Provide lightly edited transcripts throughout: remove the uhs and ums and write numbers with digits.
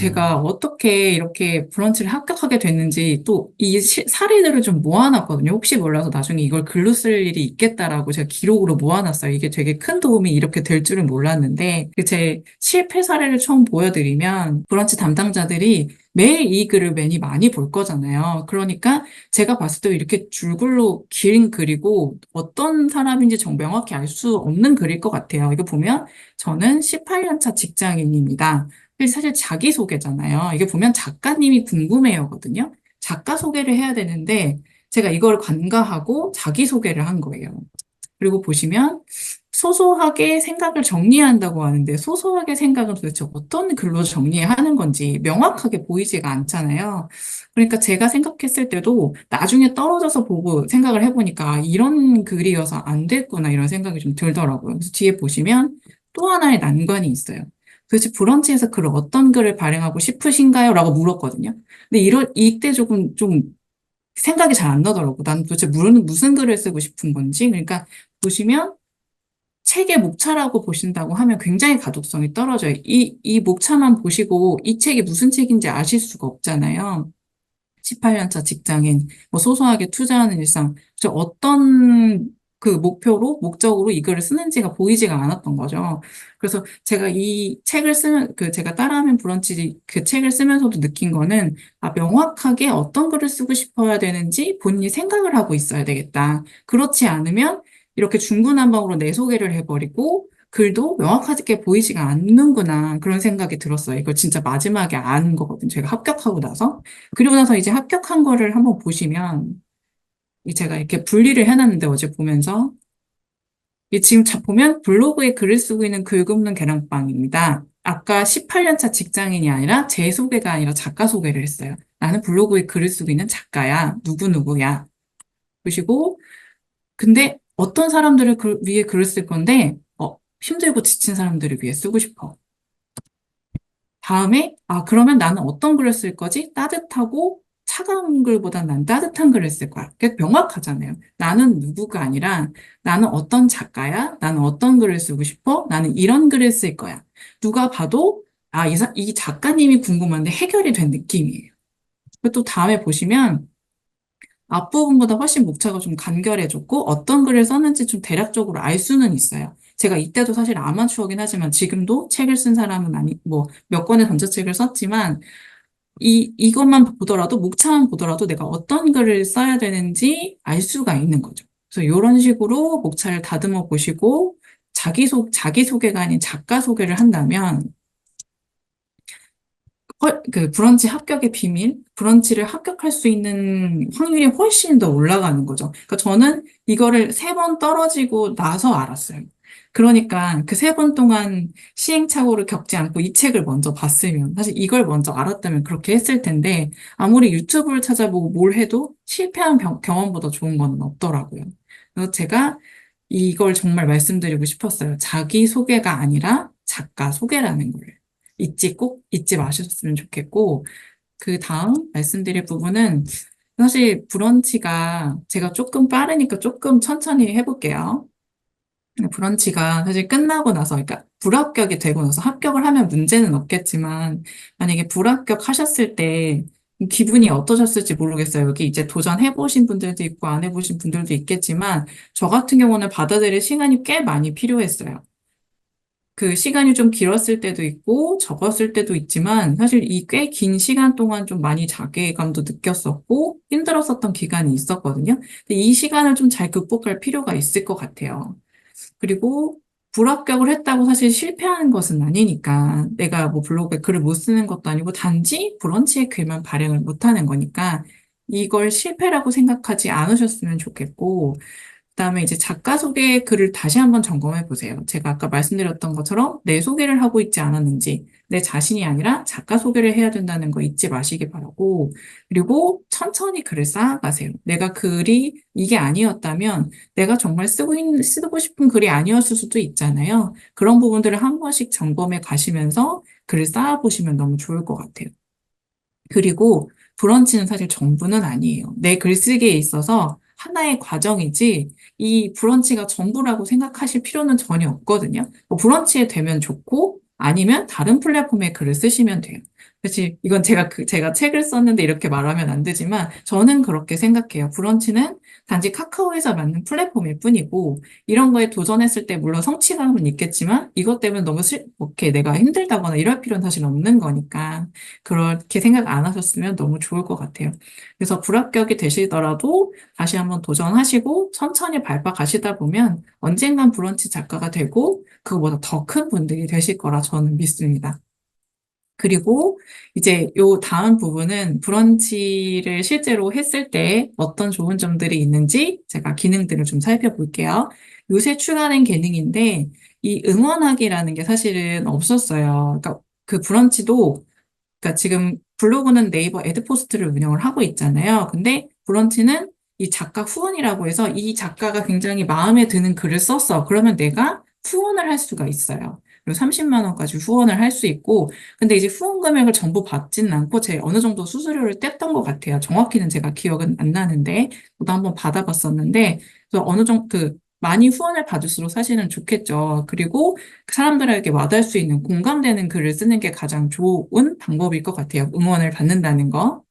제가 어떻게 이렇게 브런치를 합격하게 됐는지 또 이 사례들을 좀 모아놨거든요. 혹시 몰라서 나중에 이걸 글로 쓸 일이 있겠다라고 제가 기록으로 모아놨어요. 이게 되게 큰 도움이 이렇게 될 줄은 몰랐는데 제 실패 사례를 처음 보여드리면 브런치 담당자들이 매일 이 글을 많이 볼 거잖아요. 그러니까 제가 봤을 때 이렇게 줄글로 긴 글이고 어떤 사람인지 정 명확히 알 수 없는 글일 것 같아요. 이거 보면 저는 18년 차 직장인입니다. 사실 자기소개잖아요. 이게 보면 작가님이 궁금해요거든요. 작가 소개를 해야 되는데 제가 이걸 간과하고 자기소개를 한 거예요. 그리고 보시면 소소하게 생각을 정리한다고 하는데 소소하게 생각은 도대체 어떤 글로 정리하는 건지 명확하게 보이지가 않잖아요. 그러니까 제가 생각했을 때도 나중에 떨어져서 보고 생각을 해보니까 아, 이런 글이어서 안 됐구나 이런 생각이 좀 들더라고요. 그래서 뒤에 보시면 또 하나의 난관이 있어요. 도대체 브런치에서 어떤 글을 발행하고 싶으신가요? 라고 물었거든요. 근데 이때 조금 좀 생각이 잘 안 나더라고. 난 도대체 무슨 글을 쓰고 싶은 건지. 그러니까 보시면 책의 목차라고 보신다고 하면 굉장히 가독성이 떨어져요. 이 목차만 보시고 이 책이 무슨 책인지 아실 수가 없잖아요. 18년 차 직장인, 뭐 소소하게 투자하는 일상, 어떤 그 목적으로 이 글을 쓰는지가 보이지가 않았던 거죠. 그래서 제가 이 책을 쓰면, 제가 따라하면 브런치 그 책을 쓰면서도 느낀 거는, 아, 명확하게 어떤 글을 쓰고 싶어야 되는지 본인이 생각을 하고 있어야 되겠다. 그렇지 않으면 이렇게 중구난방으로 내 소개를 해버리고, 글도 명확하게 보이지가 않는구나. 그런 생각이 들었어요. 이걸 진짜 마지막에 아는 거거든요. 제가 합격하고 나서. 그리고 나서 이제 합격한 거를 한번 보시면, 이 제가 이렇게 분리를 해놨는데 어제 보면서, 이 지금 보면 블로그에 글을 쓰고 있는 글 굽는 계란빵입니다. 아까 18년 차 직장인이 아니라 제 소개가 아니라 작가 소개를 했어요. 나는 블로그에 글을 쓰고 있는 작가야. 누구누구야. 보시고, 근데 어떤 사람들을 위해 글을 쓸 건데, 힘들고 지친 사람들을 위해 쓰고 싶어. 다음에, 아, 그러면 나는 어떤 글을 쓸 거지? 따뜻하고 차가운 글보단 난 따뜻한 글을 쓸 거야. 그게 명확하잖아요. 나는 누구가 아니라 나는 어떤 작가야? 나는 어떤 글을 쓰고 싶어? 나는 이런 글을 쓸 거야. 누가 봐도, 아, 이 작가님이 궁금한데 해결이 된 느낌이에요. 그리고 또 다음에 보시면 앞부분보다 훨씬 목차가 좀 간결해졌고 어떤 글을 썼는지 좀 대략적으로 알 수는 있어요. 제가 이때도 사실 아마추어긴 하지만 지금도 책을 쓴 사람은 아니, 뭐 몇 권의 전자책을 썼지만 이것만 보더라도 목차만 보더라도 내가 어떤 글을 써야 되는지 알 수가 있는 거죠. 그래서 이런 식으로 목차를 다듬어 보시고 자기소개가 아닌 작가 소개를 한다면 브런치 합격의 비밀, 브런치를 합격할 수 있는 확률이 훨씬 더 올라가는 거죠. 그러니까 저는 이거를 3번 떨어지고 나서 알았어요. 그러니까 그 3번 동안 시행착오를 겪지 않고 이 책을 먼저 봤으면, 사실 이걸 먼저 알았다면 그렇게 했을 텐데, 아무리 유튜브를 찾아보고 뭘 해도 실패한 경험보다 좋은 건 없더라고요. 그래서 제가 이걸 정말 말씀드리고 싶었어요. 자기 소개가 아니라 작가 소개라는 거예요. 꼭 잊지 마셨으면 좋겠고, 그 다음 말씀드릴 부분은 사실 브런치가 제가 조금 빠르니까 조금 천천히 해볼게요. 브런치가 사실 끝나고 나서, 그러니까 불합격이 되고 나서 합격을 하면 문제는 없겠지만, 만약에 불합격하셨을 때 기분이 어떠셨을지 모르겠어요. 여기 이제 도전해보신 분들도 있고 안 해보신 분들도 있겠지만, 저 같은 경우는 받아들일 시간이 꽤 많이 필요했어요. 그 시간이 좀 길었을 때도 있고 적었을 때도 있지만 사실 이 꽤 긴 시간 동안 좀 많이 자괴감도 느꼈었고 힘들었었던 기간이 있었거든요. 근데 이 시간을 좀 잘 극복할 필요가 있을 것 같아요. 그리고 불합격을 했다고 사실 실패하는 것은 아니니까 내가 뭐 블로그에 글을 못 쓰는 것도 아니고 단지 브런치의 글만 발행을 못하는 거니까 이걸 실패라고 생각하지 않으셨으면 좋겠고 그다음에 이제 작가 소개 글을 다시 한번 점검해 보세요. 제가 아까 말씀드렸던 것처럼 내 소개를 하고 있지 않았는지, 내 자신이 아니라 작가 소개를 해야 된다는 거 잊지 마시기 바라고, 그리고 천천히 글을 쌓아가세요. 내가 글이 이게 아니었다면 내가 정말 쓰고 싶은 글이 아니었을 수도 있잖아요. 그런 부분들을 한 번씩 점검해 가시면서 글을 쌓아보시면 너무 좋을 것 같아요. 그리고 브런치는 사실 전부는 아니에요. 내 글쓰기에 있어서 하나의 과정이지 이 브런치가 전부라고 생각하실 필요는 전혀 없거든요. 브런치에 되면 좋고 아니면 다른 플랫폼에 글을 쓰시면 돼요. 사실 이건 제가 책을 썼는데 이렇게 말하면 안 되지만 저는 그렇게 생각해요. 브런치는 단지 카카오에서 만든 플랫폼일 뿐이고 이런 거에 도전했을 때 물론 성취감은 있겠지만 이것 때문에 너무 이렇게 내가 힘들다거나 이럴 필요는 사실 없는 거니까 그렇게 생각 안 하셨으면 너무 좋을 것 같아요. 그래서 불합격이 되시더라도 다시 한번 도전하시고 천천히 밟아 가시다 보면 언젠간 브런치 작가가 되고 그거보다 더 큰 분들이 되실 거라 저는 믿습니다. 그리고 이제 요 다음 부분은 브런치를 실제로 했을 때 어떤 좋은 점들이 있는지 제가 기능들을 좀 살펴볼게요. 요새 추가된 기능인데 이 응원하기라는 게 사실은 없었어요. 그러니까 그 브런치도 그러니까 지금 블로그는 네이버 애드포스트를 운영을 하고 있잖아요. 근데 브런치는 이 작가 후원이라고 해서 이 작가가 굉장히 마음에 드는 글을 썼어. 그러면 내가 후원을 할 수가 있어요. 그리고 30만 원까지 후원을 할 수 있고, 근데 이제 후원 금액을 전부 받지는 않고 제 어느 정도 수수료를 뗐던 것 같아요. 정확히는 제가 기억은 안 나는데, 저도 한번 받아봤었는데, 그래서 어느 정도 많이 후원을 받을수록 사실은 좋겠죠. 그리고 사람들에게 와닿을 수 있는 공감되는 글을 쓰는 게 가장 좋은 방법일 것 같아요. 응원을 받는다는 거.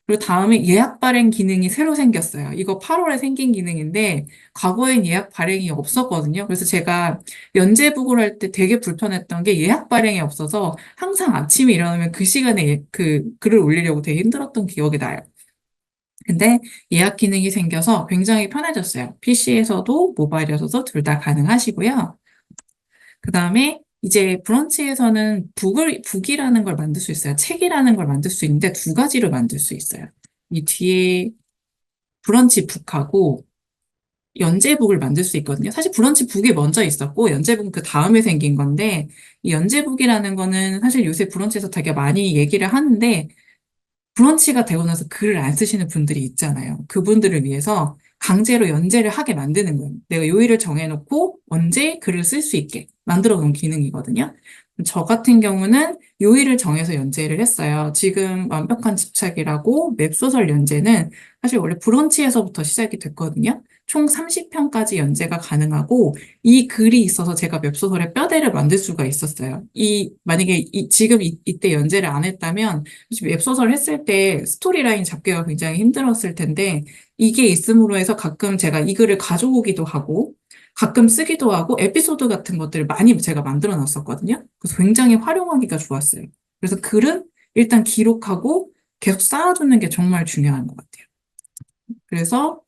그리고 다음에 예약 발행 기능이 새로 생겼어요. 이거 8월에 생긴 기능인데 과거엔 예약 발행이 없었거든요. 그래서 제가 연재북을 할 때 되게 불편했던 게 예약 발행이 없어서 항상 아침에 일어나면 그 시간에 그 글을 올리려고 되게 힘들었던 기억이 나요. 근데 예약 기능이 생겨서 굉장히 편해졌어요. PC에서도 모바일에서도 둘 다 가능하시고요. 그 다음에 이제 브런치에서는 북이라는 걸 만들 수 있어요. 책이라는 걸 만들 수 있는데 두 가지로 만들 수 있어요. 이 뒤에 브런치 북하고 연재북을 만들 수 있거든요. 사실 브런치 북이 먼저 있었고 연재북은 그 다음에 생긴 건데 이 연재북이라는 거는 사실 요새 브런치에서 되게 많이 얘기를 하는데 브런치가 되고 나서 글을 안 쓰시는 분들이 있잖아요. 그분들을 위해서 강제로 연재를 하게 만드는 거예요. 내가 요일을 정해놓고 언제 글을 쓸 수 있게 만들어 놓은 기능이거든요. 저 같은 경우는 요일을 정해서 연재를 했어요. 지금 완벽한 집착이라고 웹소설 연재는 사실 원래 브런치에서부터 시작이 됐거든요. 총 30편까지 연재가 가능하고 이 글이 있어서 제가 웹소설의 뼈대를 만들 수가 있었어요. 만약에 지금 이때 연재를 안 했다면 사실 웹소설 했을 때 스토리라인 잡기가 굉장히 힘들었을 텐데 이게 있음으로 해서 가끔 제가 이 글을 가져오기도 하고 가끔 쓰기도 하고 에피소드 같은 것들을 많이 제가 만들어 놨었거든요. 그래서 굉장히 활용하기가 좋았어요. 그래서 글은 일단 기록하고 계속 쌓아두는 게 정말 중요한 것 같아요. 그래서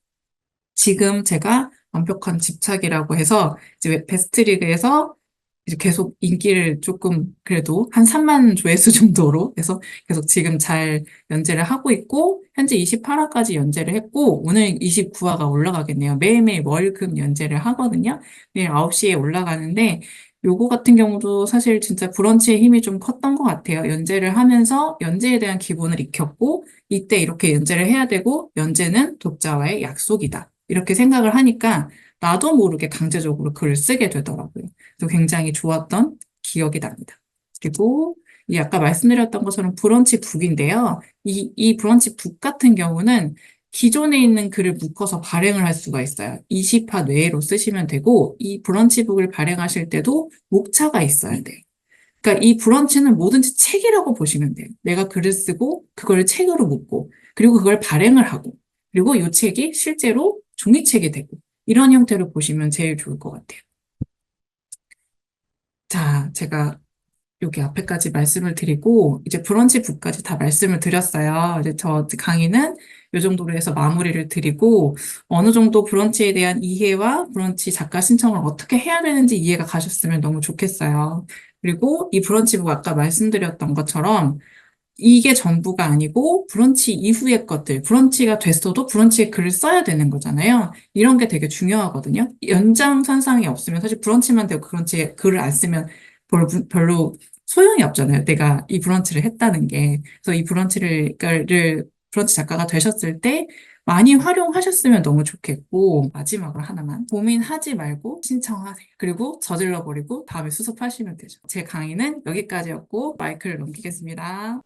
지금 제가 완벽한 집착이라고 해서 이제 베스트 리그에서 이제 계속 인기를 조금 그래도 한 3만 조회수 정도로 해서 계속 지금 잘 연재를 하고 있고 현재 28화까지 연재를 했고 오늘 29화가 올라가겠네요. 매일매일 월금 연재를 하거든요. 매일 9시에 올라가는데 요거 같은 경우도 사실 진짜 브런치의 힘이 좀 컸던 것 같아요. 연재를 하면서 연재에 대한 기본을 익혔고 이때 이렇게 연재를 해야 되고 연재는 독자와의 약속이다. 이렇게 생각을 하니까 나도 모르게 강제적으로 글을 쓰게 되더라고요. 그래서 굉장히 좋았던 기억이 납니다. 그리고 이 아까 말씀드렸던 것처럼 브런치 북인데요. 이 브런치 북 같은 경우는 기존에 있는 글을 묶어서 발행을 할 수가 있어요. 20화 내로 쓰시면 되고 이 브런치 북을 발행하실 때도 목차가 있어야 돼요. 그러니까 이 브런치는 뭐든지 책이라고 보시면 돼요. 내가 글을 쓰고 그걸 책으로 묶고 그리고 그걸 발행을 하고 그리고 이 책이 실제로 종이책이 되고 이런 형태로 보시면 제일 좋을 것 같아요. 자, 제가 여기 앞에까지 말씀을 드리고 이제 브런치 북까지 다 말씀을 드렸어요. 이제 저 강의는 이 정도로 해서 마무리를 드리고 어느 정도 브런치에 대한 이해와 브런치 작가 신청을 어떻게 해야 되는지 이해가 가셨으면 너무 좋겠어요. 그리고 이 브런치 북 아까 말씀드렸던 것처럼 이게 전부가 아니고 브런치 이후의 것들, 브런치가 됐어도 브런치에 글을 써야 되는 거잖아요. 이런 게 되게 중요하거든요. 연장선상이 없으면 사실 브런치만 되고 브런치에 글을 안 쓰면 별로 소용이 없잖아요. 내가 이 브런치를 했다는 게. 그래서 이 브런치 작가가 되셨을 때 많이 활용하셨으면 너무 좋겠고, 마지막으로 하나만. 고민하지 말고 신청하세요. 그리고 저질러버리고 다음에 수습하시면 되죠. 제 강의는 여기까지였고, 마이크를 넘기겠습니다.